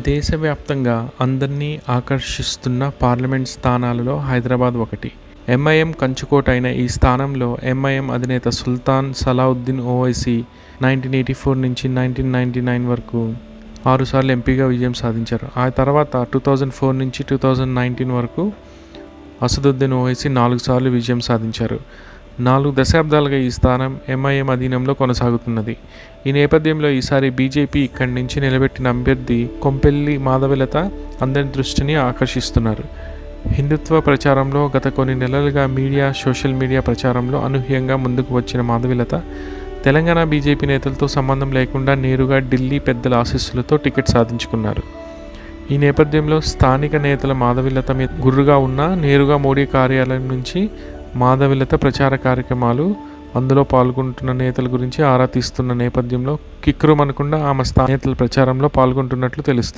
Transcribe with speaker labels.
Speaker 1: దేశవ్యాప్తంగా అందరినీ ఆకర్షిస్తున్న పార్లమెంట్ స్థానాలలో హైదరాబాద్ ఒకటి. ఎంఐఎం కంచుకోట అయిన ఈ స్థానంలో ఎంఐఎం అధినేత సుల్తాన్ సలావుద్దీన్ ఓవైసీ 1984 నుంచి 1999 వరకు 6 సార్లు ఎంపీగా విజయం సాధించారు. ఆ తర్వాత 2004 నుంచి 2019 వరకు అసదుద్దీన్ ఓవైసీ 4 సార్లు విజయం సాధించారు. 4 దశాబ్దాలుగా ఈ స్థానం ఎంఐఎం అధీనంలో కొనసాగుతున్నది. ఈ నేపథ్యంలో ఈసారి బీజేపీ ఇక్కడి నుంచి నిలబెట్టిన అభ్యర్థి కొంపెల్లి మాధవీలత అందరి దృష్టిని ఆకర్షిస్తున్నారు. హిందుత్వ ప్రచారంలో గత కొన్ని నెలలుగా సోషల్ మీడియా ప్రచారంలో అనూహ్యంగా ముందుకు వచ్చిన మాధవీలత తెలంగాణ బీజేపీ నేతలతో సంబంధం లేకుండా నేరుగా ఢిల్లీ పెద్దల ఆశీస్సులతో టికెట్ సాధించుకున్నారు. ఈ నేపథ్యంలో స్థానిక నేతల మాధవీలత మీద గుర్రుగా ఉన్న నేరుగా మోడీ కార్యాలయం నుంచి మాధవీలత ప్రచార కార్యక్రమాలు, అందులో పాల్గొంటున్న నేతల గురించి ఆరా తీస్తున్న నేపథ్యంలో కిక్కురుమనకుండా ఆమె నేతల ప్రచారంలో పాల్గొంటున్నట్లు తెలుస్తుంది.